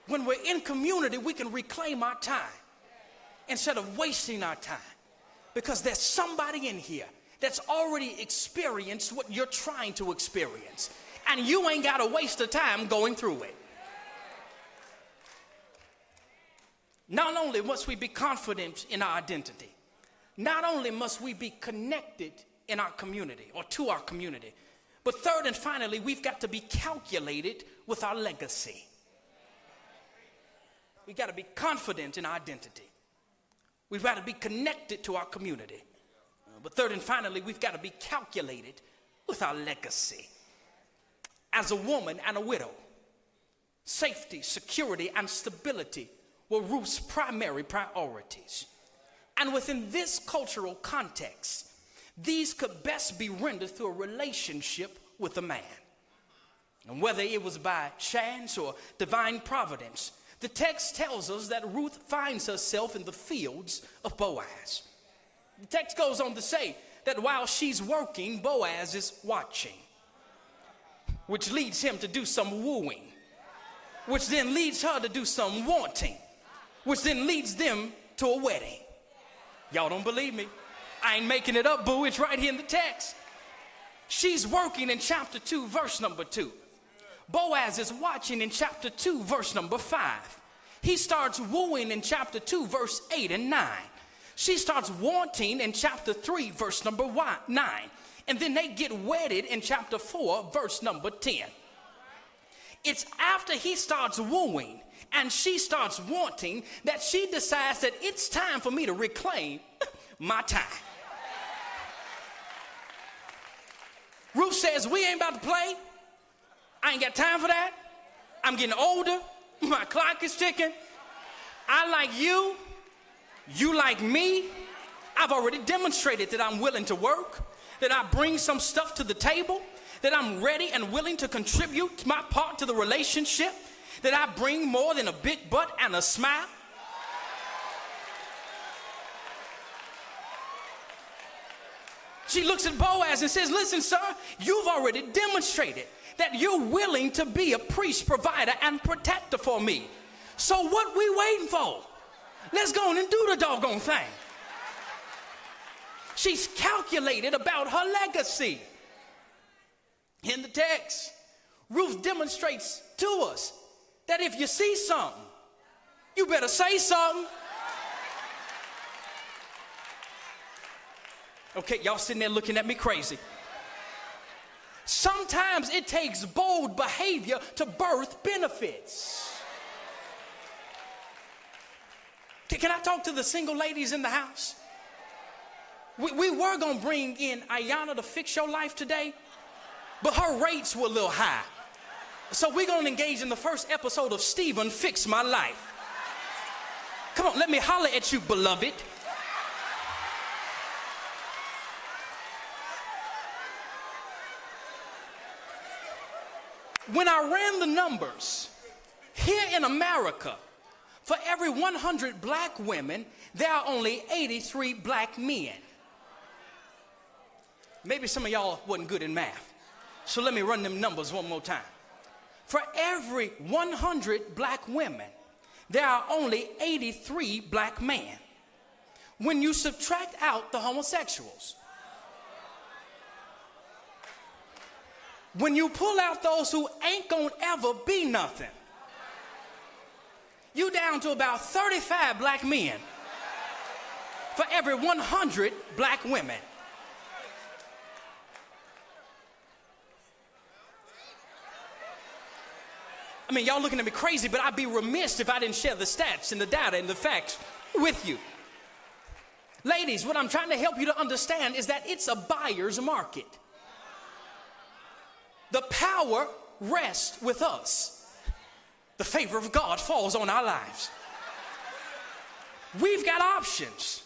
When we're in community, we can reclaim our time instead of wasting our time, because there's somebody in here that's already experienced what you're trying to experience, and you ain't got to waste the time going through it. Not only must we be confident in our identity, not only must we be connected in our community or to our community, but third and finally, we've got to be calculated with our legacy. We've got to be confident in our identity. We've got to be connected to our community. But third and finally, we've got to be calculated with our legacy. As a woman and a widow, safety, security, and stability were Ruth's primary priorities. And within this cultural context, these could best be rendered through a relationship with a man. And whether it was by chance or divine providence, the text tells us that Ruth finds herself in the fields of Boaz. The text goes on to say that while she's working, Boaz is watching, which leads him to do some wooing, which then leads her to do some wanting, which then leads them to a wedding. Y'all don't believe me? I ain't making it up, boo. It's right here in the text. She's working in chapter 2, verse number 2. Boaz is watching in chapter 2, verse number 5. He starts wooing in chapter 2, verse 8 and 9. She starts wanting in chapter 3, verse number 9. And then they get wedded in chapter 4, verse number 10. It's after he starts wooing and she starts wanting that she decides that it's time for me to reclaim my time. Ruth says, we ain't about to play. I ain't got time for that. I'm getting older. My clock is ticking. I like you. You like me. I've already demonstrated that I'm willing to work, that I bring some stuff to the table, that I'm ready and willing to contribute my part to the relationship, that I bring more than a big butt and a smile. She looks at Boaz and says, listen, sir, you've already demonstrated that you're willing to be a priest, provider, and protector for me. So what we waiting for? Let's go on and do the doggone thing. She's calculated about her legacy. In the text, Ruth demonstrates to us that if you see something, you better say something. Okay, y'all sitting there looking at me crazy. Sometimes it takes bold behavior to birth benefits. Can I talk to the single ladies in the house? We were going to bring in Ayana to fix your life today, but her rates were a little high. So we're going to engage in the first episode of Stephen Fix My Life. Come on, let me holler at you, beloved. When I ran the numbers, here in America, for every 100 black women, there are only 83 black men. Maybe some of y'all wasn't good in math, so let me run them numbers one more time. For every 100 black women, there are only 83 black men. When you subtract out the homosexuals, when you pull out those who ain't gonna ever be nothing, you down to about 35 black men for every 100 black women. I mean, y'all looking at me crazy, but I'd be remiss if I didn't share the stats and the data and the facts with you. Ladies, what I'm trying to help you to understand is that it's a buyer's market. The power rests with us. The favor of God falls on our lives. We've got options.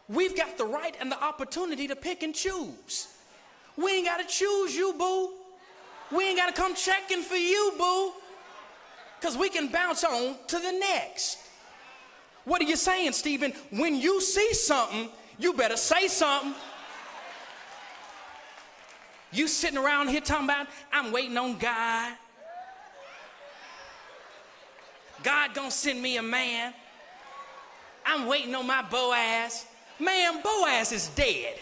We've got the right and the opportunity to pick and choose. We ain't got to choose you, boo. We ain't got to come checking for you, boo. Because we can bounce on to the next. What are you saying, Stephen? When you see something, you better say something. You sitting around here talking about, I'm waiting on God. God gonna send me a man. I'm waiting on my Boaz. Man, Boaz is dead.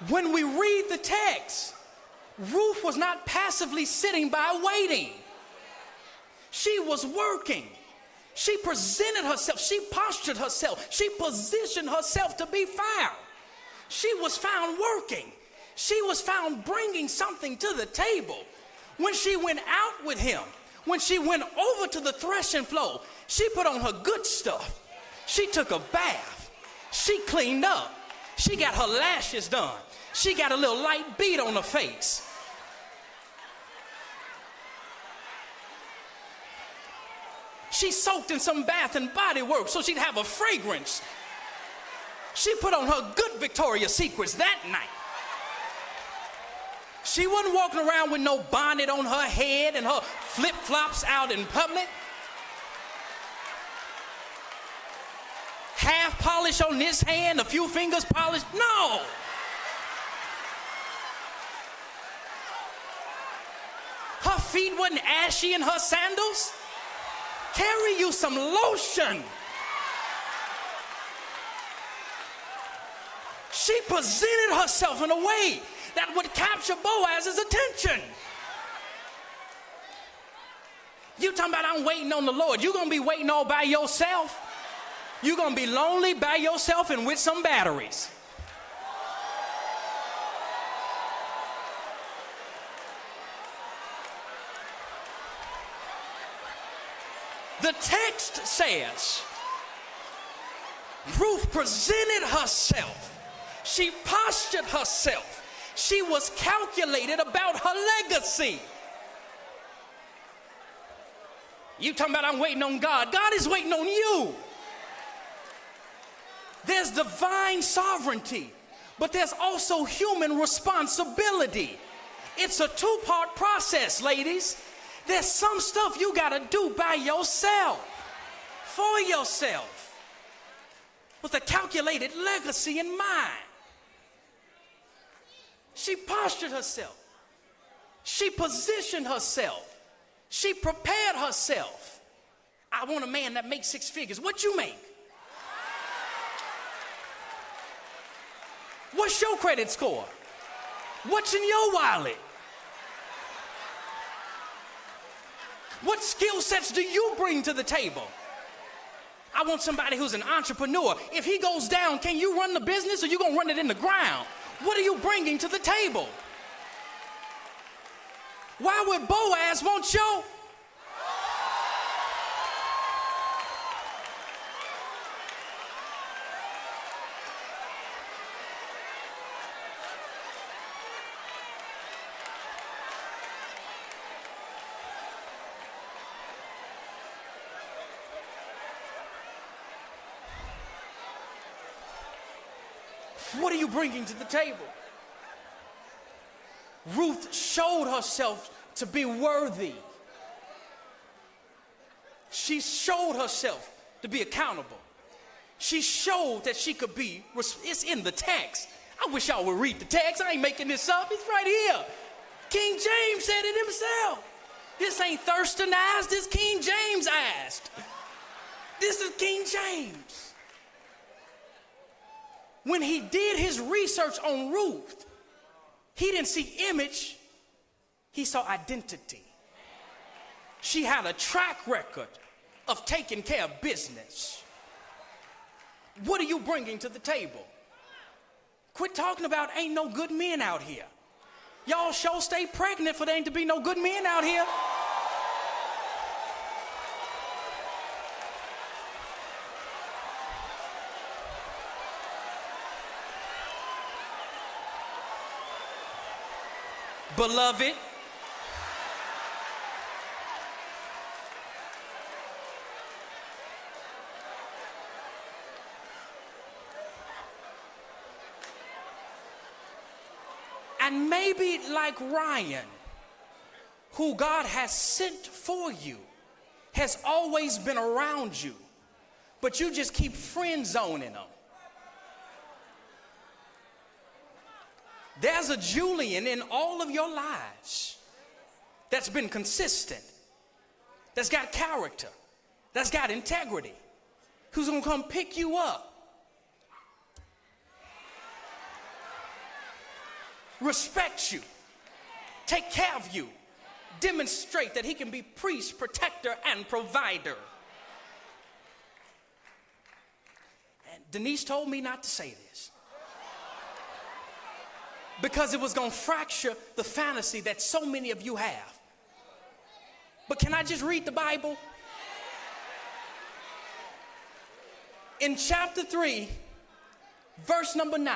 When we read the text, Ruth was not passively sitting by waiting. She was working. She presented herself. She postured herself. She positioned herself to be found. She was found working. She was found bringing something to the table. When she went out with him, when she went over to the threshing floor, she put on her good stuff. She took a bath. She cleaned up. She got her lashes done. She got a little light bead on her face. She soaked in some Bath and Body Works so she'd have a fragrance. She put on her good Victoria's Secrets that night. She wasn't walking around with no bonnet on her head and her flip-flops out in public. Half polish on this hand, a few fingers polished. No. Her feet wasn't ashy in her sandals. Carry you some lotion. She presented herself in a way that would capture Boaz's attention. You talking about I'm waiting on the Lord. You're going to be waiting all by yourself. You're going to be lonely by yourself and with some batteries. The text says, Ruth presented herself. She postured herself. She was calculated about her legacy. You talking about I'm waiting on God. God is waiting on you. There's divine sovereignty, but there's also human responsibility. It's a two-part process, ladies. There's some stuff you got to do by yourself, for yourself, with a calculated legacy in mind. She postured herself. She positioned herself. She prepared herself. I want a man that makes 6 figures. What you make? What's your credit score? What's in your wallet? What skill sets do you bring to the table? I want somebody who's an entrepreneur. If he goes down, can you run the business or you gonna run it in the ground? What are you bringing to the table? Why would Boaz want you? What are you bringing to the table? Ruth showed herself to be worthy. She showed herself to be accountable. She showed that she could be, it's in the text. I wish y'all would read the text. I ain't making this up. It's right here. King James said it himself. This ain't Thurston asked, this King James asked. This is King James. When he did his research on Ruth, he didn't see image, he saw identity. She had a track record of taking care of business. What are you bringing to the table? Quit talking about ain't no good men out here. Y'all sure stay pregnant for there ain't to be no good men out here. Beloved, and maybe like Ryan, who God has sent for you, has always been around you, but you just keep friend zoning them. There's a Julian in all of your lives that's been consistent, that's got character, that's got integrity, who's gonna come pick you up, respect you, take care of you, demonstrate that he can be priest, protector, and provider. And Denise told me not to say this because it was going to fracture the fantasy that so many of you have. But can I just read the Bible? In chapter 3, verse number 9,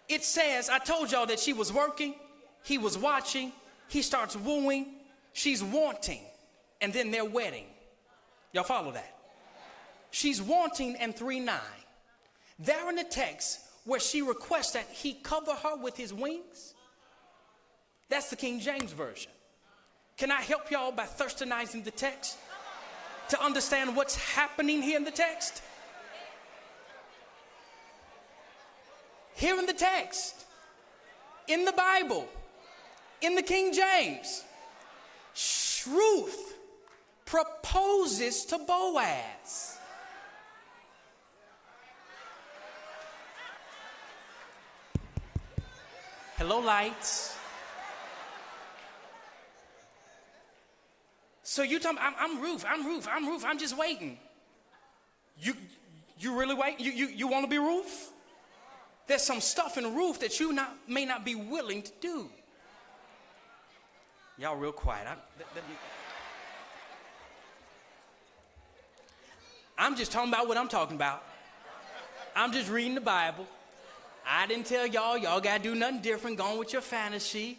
it says, I told y'all that she was working, he was watching, he starts wooing, she's wanting, and then they're wedding. Y'all follow that? She's wanting and 3:9. There in the text where she requests that he cover her with his wings, that's the King James Version. Can I help y'all by Thurstonizing the text to understand what's happening here in the text? Here in the text, in the Bible, in the King James, Ruth proposes to Boaz. Hello, lights. So you tell me, I'm Ruth, I'm just waiting. You really wait? You want to be Ruth? There's some stuff in Ruth that you may not be willing to do. Y'all real quiet. I'm just talking about what I'm talking about. I'm just reading the Bible. I didn't tell y'all got to do nothing different, going with your fantasy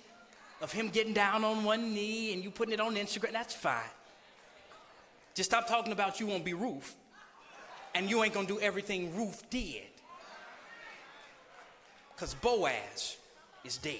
of him getting down on one knee and you putting it on Instagram. That's fine. Just stop talking about you won't be Ruth and you ain't going to do everything Ruth did. Because Boaz is dead.